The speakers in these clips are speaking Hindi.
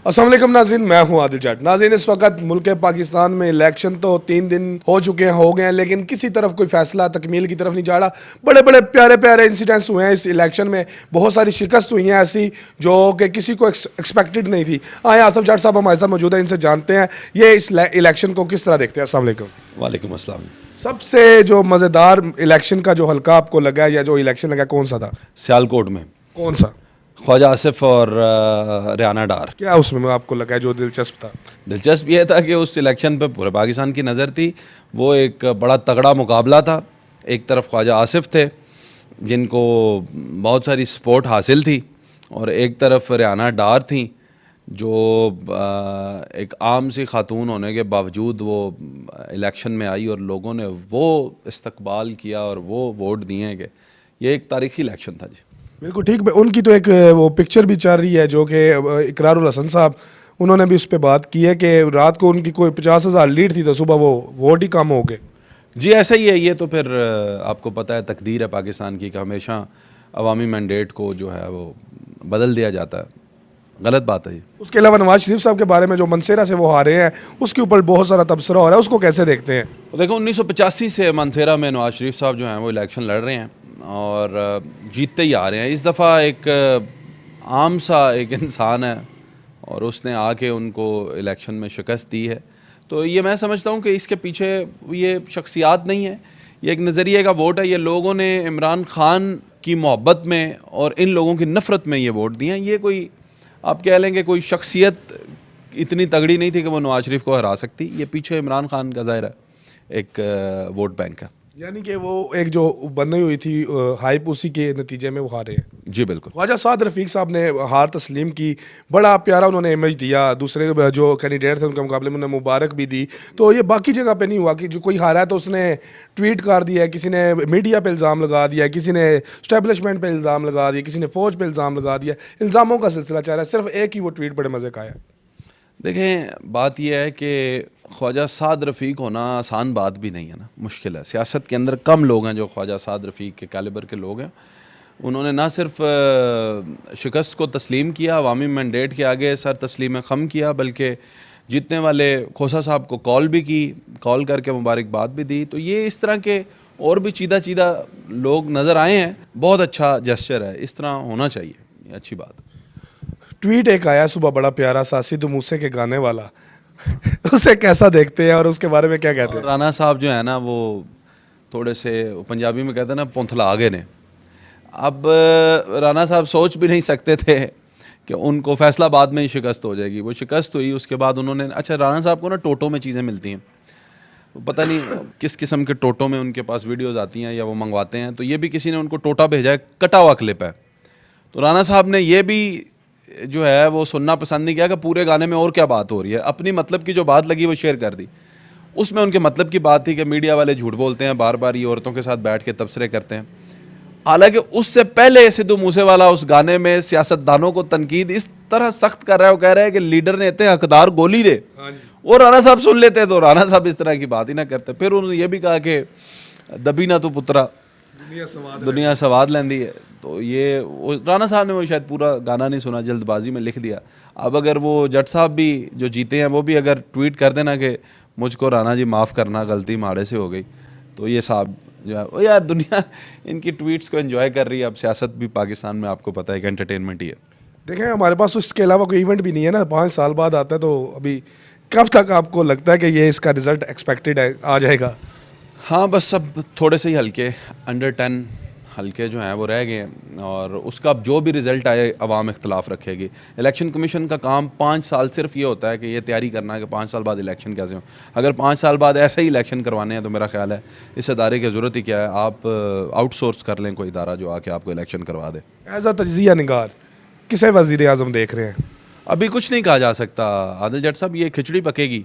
अस्सलाम वालेकुम नाज़रीन, मैं हूं आदिल जाट। नाज़रीन, इस वक्त मुल्क पाकिस्तान में इलेक्शन तो 3 दिन हो चुके हैं, हो गए हैं, लेकिन किसी तरफ कोई फैसला तकमील की तरफ नहीं जा रहा। बड़े बड़े प्यारे प्यारे इंसिडेंट्स हुए हैं इस इलेक्शन में। बहुत सारी शिकस्त हुई हैं ऐसी जो कि किसी को एक्सपेक्टेड नहीं थी। आए आसफ जाट साहब हमारे साथ मौजूद हैं, इनसे जानते हैं ये इस इलेक्शन को किस तरह देखते हैं। अस्सलाम वालेकुम। वालेकुम अस्सलाम। सबसे जो मज़ेदार इलेक्शन का जो हल्का आपको लगा या जो इलेक्शन लगा कौन सा था? सियालकोट में कौन सा? ख्वाजा आसिफ और रियाना डार। क्या उसमें आपको लगा जो दिलचस्प था? दिलचस्प ये था कि उस इलेक्शन पे पूरे पाकिस्तान की नज़र थी। वो एक बड़ा तगड़ा मुकाबला था। एक तरफ ख्वाजा आसिफ थे जिनको बहुत सारी सपोर्ट हासिल थी, और एक तरफ रियाना डार थी जो एक आम सी खातून होने के बावजूद वो इलेक्शन में आई और लोगों ने वो इस्तकबाल किया और वो वोट दिए कि ये एक तारीख़ी इलेक्शन था जी। बिल्कुल ठीक। उनकी तो एक वो पिक्चर भी चल रही है जो कि इकरारुल हसन साहब, उन्होंने भी उस पर बात की है कि रात को उनकी कोई 50,000 लीड थी तो सुबह वो वोट ही कम हो गए। जी ऐसा ही है। ये तो फिर आपको पता है तकदीर है पाकिस्तान की कि हमेशा अवामी मैंडेट को जो है वो बदल दिया जाता है। गलत बात है ये। उसके अलावा नवाज शरीफ साहब के बारे में जो मनसेरा से वो हारे हैं उसके ऊपर बहुत सारा तबसरा हो रहा है, उसको कैसे देखते हैं? तो देखो 1985 से मनसेरा में नवाज शरीफ साहब जो हैं वो इलेक्शन लड़ रहे हैं और जीतते ही आ रहे हैं। इस दफ़ा एक आम सा एक इंसान है और उसने आके उनको इलेक्शन में शिकस्त दी है। तो ये मैं समझता हूँ कि इसके पीछे ये शख्सियात नहीं है, ये एक नज़रिए का वोट है। ये लोगों ने इमरान खान की मोहब्बत में और इन लोगों की नफ़रत में ये वोट दिए हैं। ये कोई आप कह लेंगे कोई शख्सियत इतनी तगड़ी नहीं थी कि वो नवाज शरीफ को हरा सकती। ये पीछे इमरान खान का ज़ाहिर है एक वोट बैंक है। यानी कि वो एक जो बनी हुई थी हाइप, उसी के नतीजे में वो हारे हैं। जी बिल्कुल। ख्वाजा साद रफ़ीक साहब ने हार तस्लीम की, बड़ा प्यारा उन्होंने इमेज दिया, दूसरे जो कैंडिडेट थे उनके मुकाबले में उन्हें मुबारक भी दी। तो ये बाकी जगह पे नहीं हुआ कि जो कोई हारा है तो उसने ट्वीट कर दिया, किसी ने मीडिया पे इल्ज़ाम लगा दिया, किसी ने स्टैब्लिशमेंट पे इल्ज़ाम लगा दिया, किसी ने फ़ौज पे इल्ज़ाम लगा दिया। इल्ज़ामों का सिलसिला चल रहा है। सिर्फ एक ही वो ट्वीट बड़े मज़े का है। देखें बात यह है कि ख्वाजा साद रफ़ीक होना आसान बात भी नहीं है ना, मुश्किल है। सियासत के अंदर कम लोग हैं जो ख्वाजा साद रफ़ीक के कैलिबर के लोग हैं। उन्होंने ना सिर्फ शिकस्त को तस्लीम किया, अवामी मैंडेट के आगे सर तस्लीम ख़म किया, बल्कि जीतने वाले खोसा साहब को कॉल भी की, कॉल करके मुबारकबाद भी दी। तो ये इस तरह के और भी चीदा चीदा लोग नज़र आए हैं। बहुत अच्छा जेस्चर है, इस तरह होना चाहिए, ये अच्छी बात। ट्वीट एक आया सुबह बड़ा प्यारा सा, सिद्धू मूसे के गाने वाला उसे कैसा देखते हैं और उसके बारे में क्या कहते हैं? राना साहब जो है ना वो थोड़े से पंजाबी में कहते हैं ना पोंथला आगे ने। अब राना साहब सोच भी नहीं सकते थे कि उनको फैसलाबाद में ही शिकस्त हो जाएगी। वो शिकस्त हुई, उसके बाद उन्होंने राना साहब को ना टोटो में चीज़ें मिलती हैं, पता नहीं किस किस्म के टोटो में उनके पास वीडियोज़ आती हैं या वो मंगवाते हैं। तो ये भी किसी ने उनको टोटा भेजा है, कटा हुआ क्लिप है। तो राना साहब ने ये भी जो है वो सुनना पसंद नहीं किया कि पूरे गाने में और क्या बात हो रही है। अपनी मतलब की जो बात लगी वो शेयर कर दी। उसमें उनके मतलब की बात थी कि मीडिया वाले झूठ बोलते हैं, बार बार ये औरतों के साथ बैठ के तबसरे करते हैं। हालांकि उससे पहले सिद्धू मूसेवाला उस गाने में सियासतदानों को तनकीद इस तरह सख्त कर रहा है, वो कह रहा है कि लीडर ने इतने हकदार गोली दे, और राना साहब सुन लेते तो राना साहब इस तरह की बात ही ना करते। फिर उन्होंने ये भी कहा कि दबी ना तो पुत्रा दुनिया सवाद लेंदी है। तो ये राना साहब ने वो शायद पूरा गाना नहीं सुना, जल्दबाजी में लिख दिया। अब अगर वो जट साहब भी जो जीते हैं वो भी अगर ट्वीट कर देना कि मुझको राना जी माफ़ करना, गलती माड़े से हो गई, तो ये साहब जो है वो यार दुनिया इनकी ट्वीट्स को एंजॉय कर रही है। अब सियासत भी पाकिस्तान में आपको पता है कि एंटरटेनमेंट ही है। देखें हमारे पास उसके अलावा कोई इवेंट भी नहीं है ना, 5 साल बाद आता है। तो अभी कब तक आपको लगता है कि ये इसका रिजल्ट एक्सपेक्टेड है आ जाएगा? हाँ बस अब थोड़े से ही हल्के अंडर 10 हल्के जो हैं वो रह गए हैं, और उसका अब जो भी रिज़ल्ट आए अवाम इख्तलाफ रखेगी। इलेक्शन कमीशन का काम 5 साल सिर्फ ये होता है कि ये तैयारी करना है कि 5 साल बाद इलेक्शन कैसे हो। अगर 5 साल बाद ऐसे ही इलेक्शन करवाने हैं तो मेरा ख्याल है इस अदारे की ज़रूरत ही क्या है। आप आउटसोर्स कर लें कोई इदारा जो आके आपको इलेक्शन करवा दे। एज अ तजिया निगार किसे वज़ीर आज़म देख रहे हैं? अभी कुछ नहीं कहा जा सकता आदिल जट साहब। ये खिचड़ी पकेगी,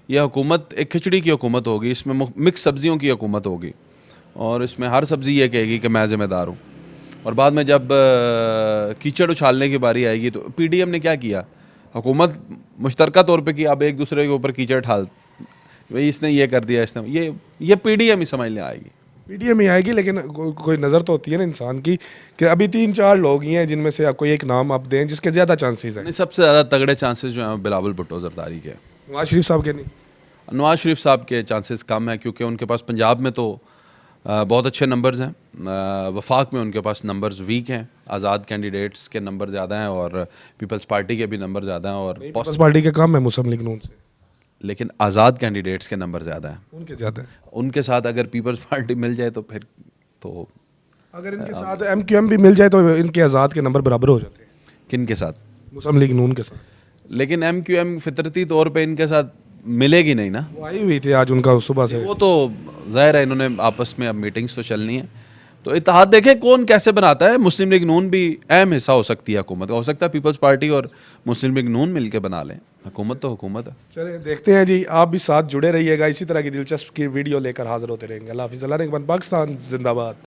ये हुकूमत एक खिचड़ी की हुकूमत होगी, इसमें मिक्स सब्जियों की हुकूमत होगी, और इसमें हर सब्ज़ी ये कहेगी कि मैं ज़िम्मेदार हूँ। और बाद में जब कीचड़ उछालने की बारी आएगी तो पीडीएम ने क्या किया, हुकूमत मुश्तरका तौर पे किया, अब एक दूसरे के ऊपर कीचड़ ठाल, भाई इसने ये कर दिया, इसने ये पीडीएम ही समझ ले आएगी। पीडीएम ही आएगी, लेकिन कोई नज़र तो होती है ना इंसान की कि अभी 3-4 लोग ही हैं जिनमें से कोई एक नाम आप दें जिसके ज़्यादा चांसेस हैं। नहीं, सबसे ज़्यादा तगड़े चांसेस जो हैं वो बिलावल भुट्टो जरदारी के। नवाज शरीफ साहब के नहीं? नवाज शरीफ साहब के चांसेस कम हैं क्योंकि उनके पास पंजाब में तो बहुत अच्छे नंबर्स हैं, वफाक में उनके पास नंबर्स वीक हैं, आज़ाद कैंडिडेट्स के नंबर ज़्यादा हैं और पीपल्स पार्टी के भी नंबर ज़्यादा हैं और पीपल्स पार्टी के कम है मुस्लिम लीग नून से, लेकिन आज़ाद कैंडिडेट्स के नंबर ज़्यादा हैं। उनके ज़्यादा है। उनके साथ अगर पीपल्स पार्टी मिल जाए तो फिर तो अगर इनके साथ एमक्यूएम भी मिल जाए तो इनके आज़ाद के नंबर बराबर हो जाते हैं किन के साथ? मुस्लिम लीग नून के साथ। लेकिन एमक्यूएम फितरती तौर पे इनके साथ मिलेगी नहीं ना। वो आई हुई थी आज उनका सुबह से। वो तो ज़ाहिर है इन्होंने आपस में अब मीटिंग्स तो चलनी है, तो इत्तेहाद देखें कौन कैसे बनाता है। मुस्लिम लीग नून भी अहम हिस्सा हो सकती है हुकूमत का, हो सकता है पीपल्स पार्टी और मुस्लिम लीग नून मिलकर बना लें हुकूमत, तो हुकूमत है। चलिए देखते हैं जी, आप भी साथ जुड़े रहिएगा, इसी तरह की दिलचस्प की वीडियो लेकर हाजिर होते रहेंगे। अल्लाह हाफिज़, अल्लाह ने पाकिस्तान जिंदाबाद।